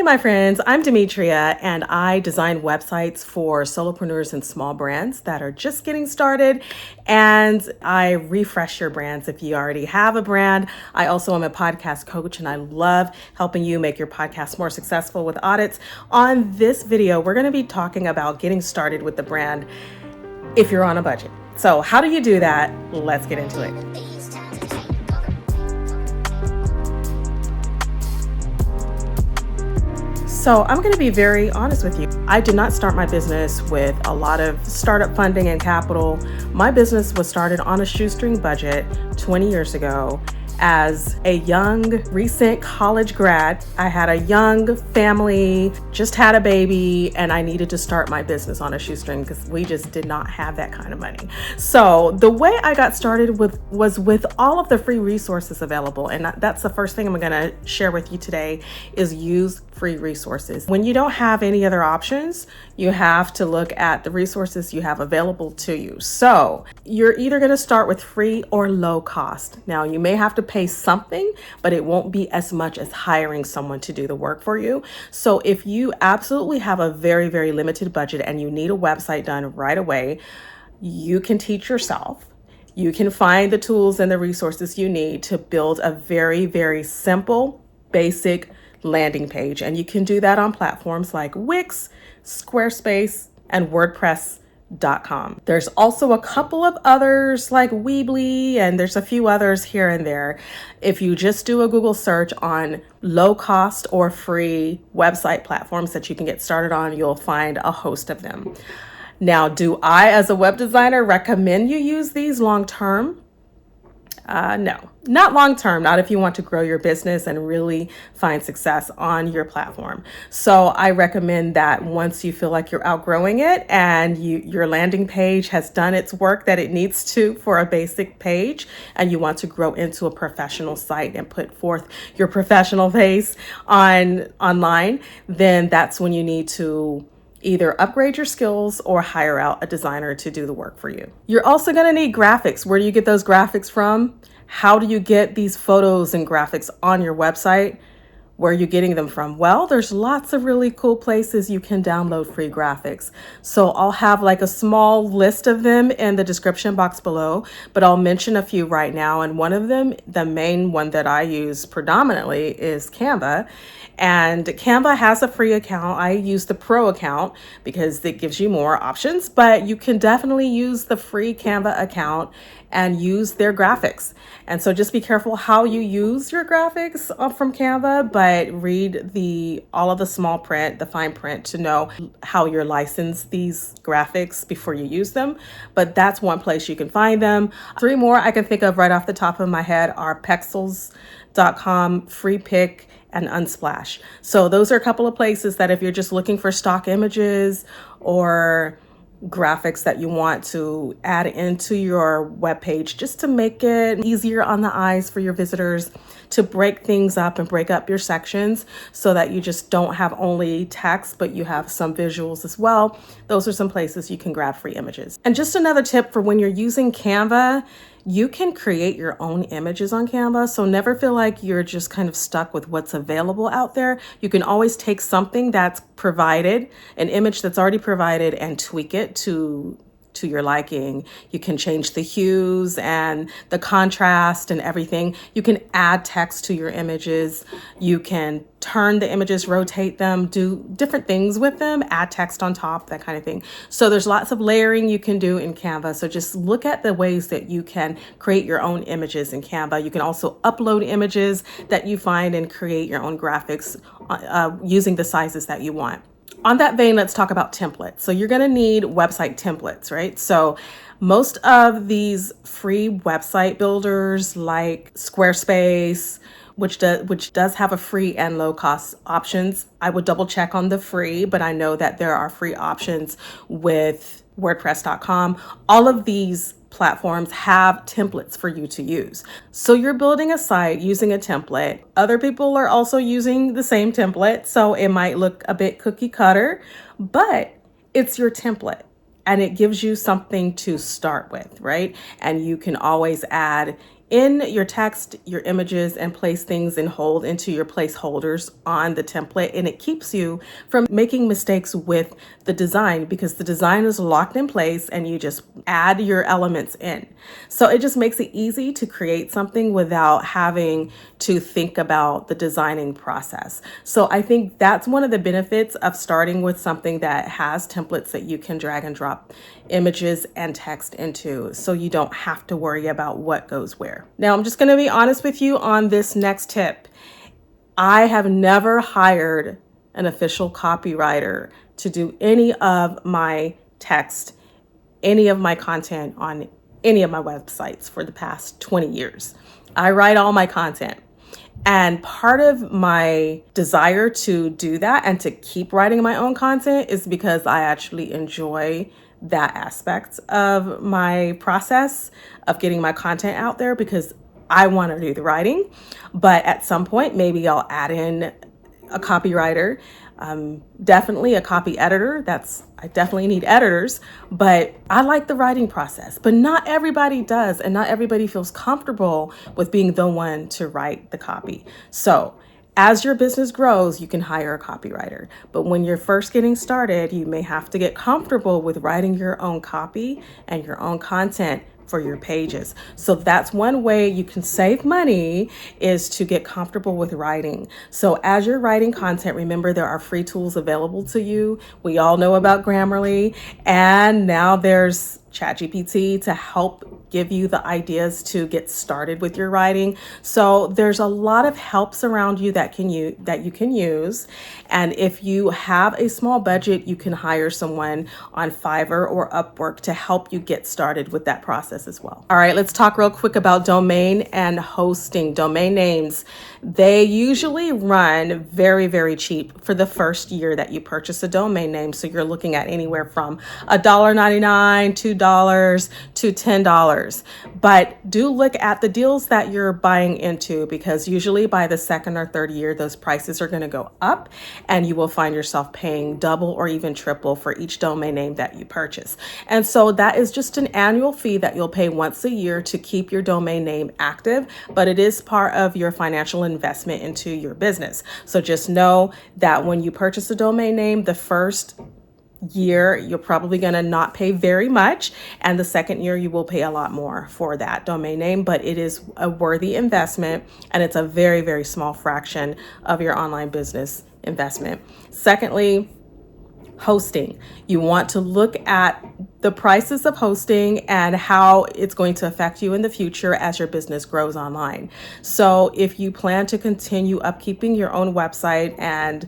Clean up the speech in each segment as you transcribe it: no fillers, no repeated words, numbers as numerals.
my friends. I'm Demetria, and I design websites for solopreneurs and small brands that are just getting started. And I refresh your brands if you already have a brand. I also am a podcast coach, and I love helping you make your podcast more successful with audits. On this video, we're going to be talking about getting started with the brand if you're on a budget. So how do you do that? Let's get into it. So I'm going to be very honest with you. I did not start my business with a lot of startup funding and capital. My business was started on a shoestring budget 20 years ago. As a young, recent college grad, I had a young family, just had a baby, and I needed to start my business on a shoestring because we just did not have that kind of money. So the way I got started was with all of the free resources available. And that's the first thing I'm going to share with you today is use free resources. When you don't have any other options, you have to look at the resources you have available to you. So you're either going to start with free or low cost. Now you may have to pay something, but it won't be as much as hiring someone to do the work for you. So if you absolutely have a very, very limited budget and you need a website done right away, you can teach yourself. You can find the tools and the resources you need to build a very, very simple, basic landing page. And you can do that on platforms like Wix, Squarespace, and WordPress.com. There's also a couple of others like Weebly, and there's a few others here and there. If you just do a Google search on low cost or free website platforms that you can get started on, you'll find a host of them. Now, do I, as a web designer, recommend you use these long term? No, not long term, not if you want to grow your business and really find success on your platform. So I recommend that once you feel like you're outgrowing it and your landing page has done its work that it needs to for a basic page, and you want to grow into a professional site and put forth your professional face online, then that's when you need to either upgrade your skills or hire out a designer to do the work for you. You're also going to need graphics. Where do you get those graphics from? How do you get these photos and graphics on your website? Where are you getting them from? Well, there's lots of really cool places you can download free graphics. So I'll have like a small list of them in the description box below, but I'll mention a few right now. And one of them, the main one that I use predominantly, is Canva. And Canva has a free account. I use the pro account because it gives you more options, but you can definitely use the free Canva account and use their graphics. And so just be careful how you use your graphics from Canva, but read all of the small print, the fine print, to know how you're licensed these graphics before you use them. But that's one place you can find them. 3 more I can think of right off the top of my head are Pexels.com, FreePik, and Unsplash. So those are a couple of places that if you're just looking for stock images or graphics that you want to add into your webpage just to make it easier on the eyes for your visitors, to break things up and break up your sections so that you just don't have only text, but you have some visuals as well. Those are some places you can grab free images. And just another tip for when you're using Canva, you can create your own images on Canva. So never feel like you're just kind of stuck with what's available out there. You can always take something that's provided, an image that's already provided, and tweak it to your liking. You can change the hues and the contrast and everything. You can add text to your images. You can turn the images, rotate them, do different things with them, add text on top, that kind of thing. So there's lots of layering you can do in Canva. So just look at the ways that you can create your own images in Canva. You can also upload images that you find and create your own graphics using the sizes that you want. On that vein, let's talk about templates. So you're going to need website templates, right? So most of these free website builders like Squarespace, which does have a free and low cost options. I would double check on the free, but I know that there are free options with WordPress.com. All of these platforms have templates for you to use. So you're building a site using a template. Other people are also using the same template, so it might look a bit cookie cutter, but it's your template and it gives you something to start with, right? And you can always add in your text, your images, and place things in hold into your placeholders on the template. And it keeps you from making mistakes with the design because the design is locked in place and you just add your elements in. So it just makes it easy to create something without having to think about the designing process. So I think that's one of the benefits of starting with something that has templates that you can drag and drop images and text into, so you don't have to worry about what goes where. Now, I'm just going to be honest with you on this next tip. I have never hired an official copywriter to do any of my text, any of my content on any of my websites for the past 20 years. I write all my content. And part of my desire to do that and to keep writing my own content is because I actually enjoy that aspect of my process of getting my content out there, because I want to do the writing. But at some point, maybe I'll add in a copywriter, definitely a copy editor. I definitely need editors, but I like the writing process. But not everybody does, and not everybody feels comfortable with being the one to write the copy. So as your business grows, you can hire a copywriter. But when you're first getting started, you may have to get comfortable with writing your own copy and your own content for your pages. So that's one way you can save money, is to get comfortable with writing. So as you're writing content, remember there are free tools available to you. We all know about Grammarly, and now there's ChatGPT to help give you the ideas to get started with your writing. So there's a lot of helps around you that you can use. And if you have a small budget, you can hire someone on Fiverr or Upwork to help you get started with that process as well. All right, let's talk real quick about domain and hosting. Domain names, they usually run very, very cheap for the first year that you purchase a domain name. So you're looking at anywhere from $1.99, $2 to $10. But do look at the deals that you're buying into, because usually by the second or third year, those prices are going to go up and you will find yourself paying double or even triple for each domain name that you purchase. And so that is just an annual fee that you'll pay once a year to keep your domain name active, but it is part of your financial investment into your business. So just know that when you purchase a domain name, the first year you're probably going to not pay very much, and the second year you will pay a lot more for that domain name, but it is a worthy investment, and it's a very, very small fraction of your online business investment. Secondly, hosting. You want to look at the prices of hosting and how it's going to affect you in the future as your business grows online. So if you plan to continue upkeeping your own website and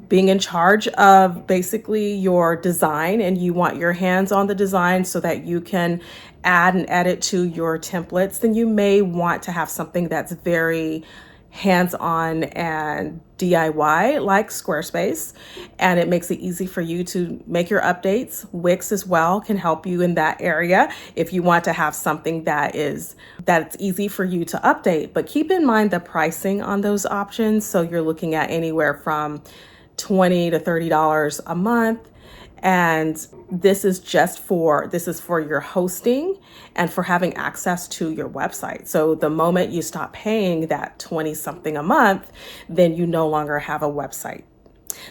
being in charge of basically your design, and you want your hands on the design so that you can add and edit to your templates, then you may want to have something that's very hands-on and DIY, like Squarespace, and it makes it easy for you to make your updates. Wix as well can help you in that area if you want to have something that's easy for you to update. But keep in mind the pricing on those options. So you're looking at anywhere from $20 to $30 a month. And this is for your hosting and for having access to your website. So the moment you stop paying that 20 something a month, then you no longer have a website.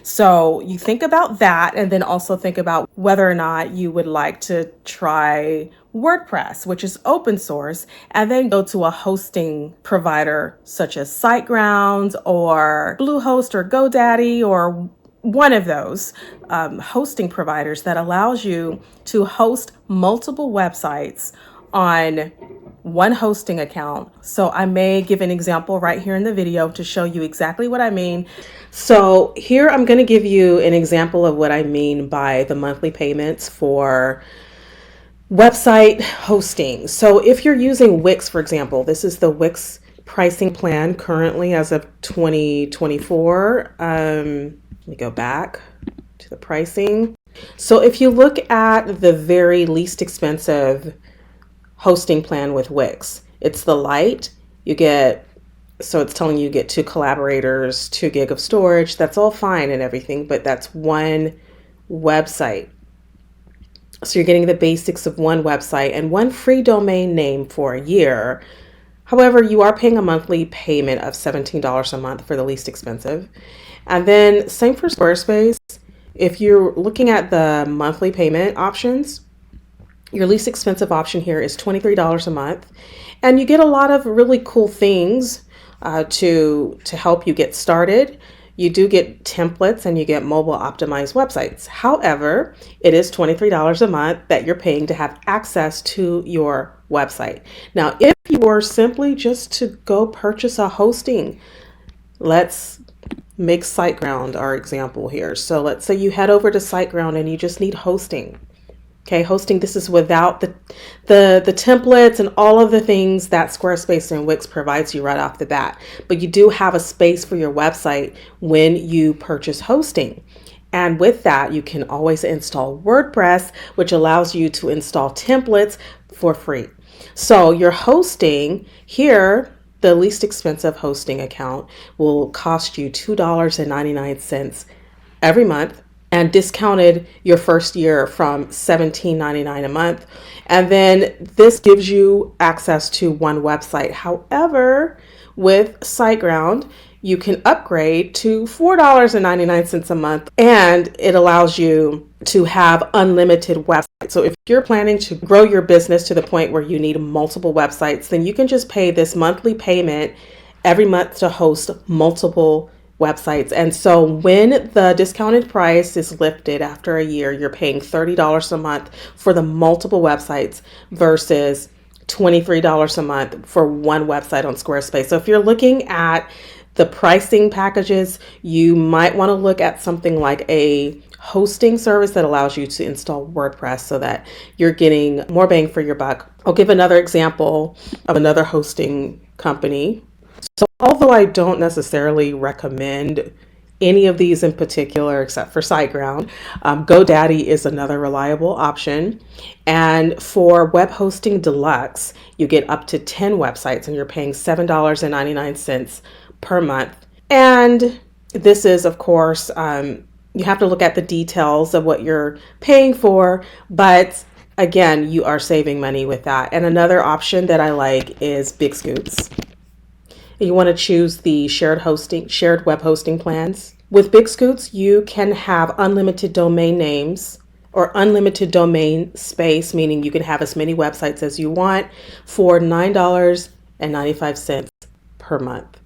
So you think about that, and then also think about whether or not you would like to try WordPress, which is open source, and then go to a hosting provider such as SiteGround or Bluehost or GoDaddy, or one of those hosting providers that allows you to host multiple websites on one hosting account. So I may give an example right here in the video to show you exactly what I mean. So here I'm going to give you an example of what I mean by the monthly payments for website hosting. So if you're using Wix, for example, this is the Wix pricing plan currently as of 2024. Let me go back to the pricing. So if you look at the very least expensive hosting plan with Wix, it's the Lite. So it's telling you get 2 collaborators, 2 gig of storage. That's all fine and everything, but that's one website. So you're getting the basics of one website and one free domain name for a year. However, you are paying a monthly payment of $17 a month for the least expensive. And then same for Squarespace. If you're looking at the monthly payment options, your least expensive option here is $23 a month. And you get a lot of really cool things to help you get started. You do get templates and you get mobile optimized websites. However, it is $23 a month that you're paying to have access to your website. Now, if you were simply just to go purchase a hosting, let's make SiteGround our example here. So let's say you head over to SiteGround and you just need hosting. Okay, hosting, this is without the templates and all of the things that Squarespace and Wix provides you right off the bat. But you do have a space for your website when you purchase hosting. And with that, you can always install WordPress, which allows you to install templates for free. So your hosting here, the least expensive hosting account will cost you $2.99 every month, and discounted your first year from $17.99 a month. And then this gives you access to one website. However, with SiteGround, you can upgrade to $4.99 a month, and it allows you to have unlimited websites. So if you're planning to grow your business to the point where you need multiple websites, then you can just pay this monthly payment every month to host multiple websites. And so when the discounted price is lifted after a year, you're paying $30 a month for the multiple websites versus $23 a month for one website on Squarespace. So if you're looking at the pricing packages, you might want to look at something like a hosting service that allows you to install WordPress so that you're getting more bang for your buck. I'll give another example of another hosting company. So although I don't necessarily recommend any of these in particular, except for SiteGround, GoDaddy is another reliable option. And for Web Hosting Deluxe, you get up to 10 websites and you're paying $7.99 per month. And this is, of course, you have to look at the details of what you're paying for, but again, you are saving money with that. And another option that I like is Bigscoots. You want to choose the shared web hosting plans. With Bigscoots, you can have unlimited domain names or unlimited domain space, meaning you can have as many websites as you want for $9.95 per month.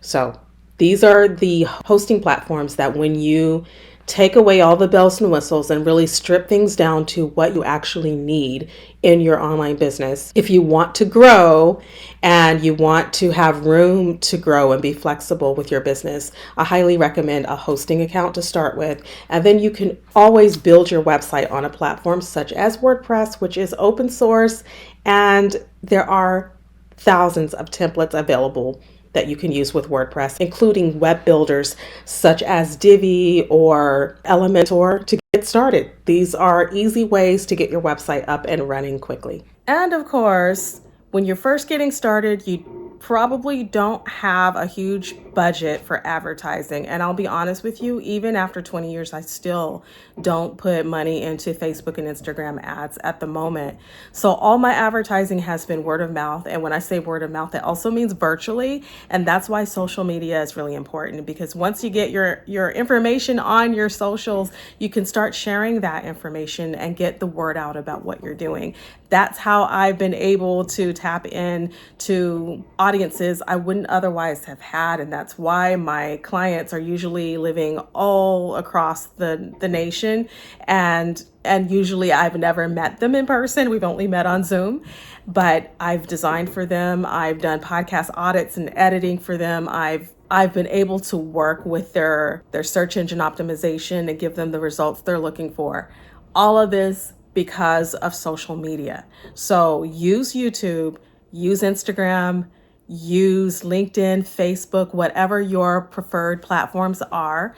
So these are the hosting platforms that when you take away all the bells and whistles and really strip things down to what you actually need in your online business. If you want to grow and you want to have room to grow and be flexible with your business, I highly recommend a hosting account to start with. And then you can always build your website on a platform such as WordPress, which is open source, and there are thousands of templates available that you can use with WordPress, including web builders such as Divi or Elementor to get started. These are easy ways to get your website up and running quickly. And of course, when you're first getting started, you probably don't have a huge budget for advertising. And I'll be honest with you, even after 20 years, I still don't put money into Facebook and Instagram ads at the moment. So all my advertising has been word of mouth. And when I say word of mouth, it also means virtually. And that's why social media is really important, because once you get your information on your socials, you can start sharing that information and get the word out about what you're doing. That's how I've been able to tap in to audiences I wouldn't otherwise have had. And that's why my clients are usually living all across the nation. And usually I've never met them in person. We've only met on Zoom, but I've designed for them. I've done podcast audits and editing for them. I've been able to work with their search engine optimization and give them the results they're looking for. All of this because of social media. So use YouTube, use Instagram, use LinkedIn, Facebook, whatever your preferred platforms are.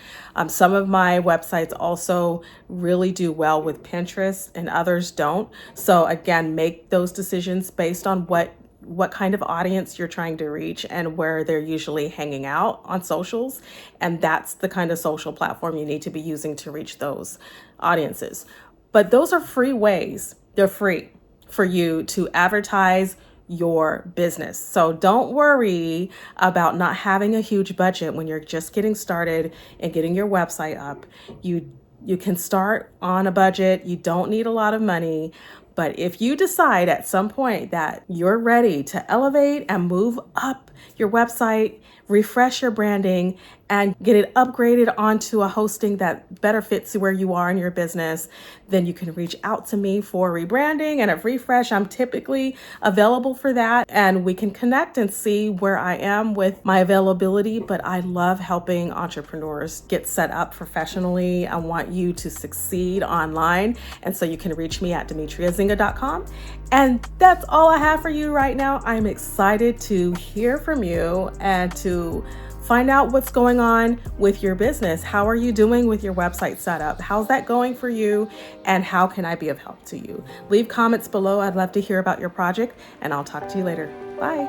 Some of my websites also really do well with Pinterest and others don't. So again, make those decisions based on what kind of audience you're trying to reach and where they're usually hanging out on socials. And that's the kind of social platform you need to be using to reach those audiences. But those are free ways. They're free for you to advertise your business. So don't worry about not having a huge budget when you're just getting started and getting your website up. You can start on a budget. You don't need a lot of money. But if you decide at some point that you're ready to elevate and move up your website, refresh your branding, and get it upgraded onto a hosting that better fits where you are in your business, then you can reach out to me for rebranding and a refresh. I'm typically available for that, and we can connect and see where I am with my availability. But I love helping entrepreneurs get set up professionally. I want you to succeed online, and so you can reach me at demetriazinga.com. And that's all I have for you right now. I'm excited to hear from you and to find out what's going on with your business. How are you doing with your website setup? How's that going for you? And how can I be of help to you? Leave comments below. I'd love to hear about your project, and I'll talk to you later. Bye.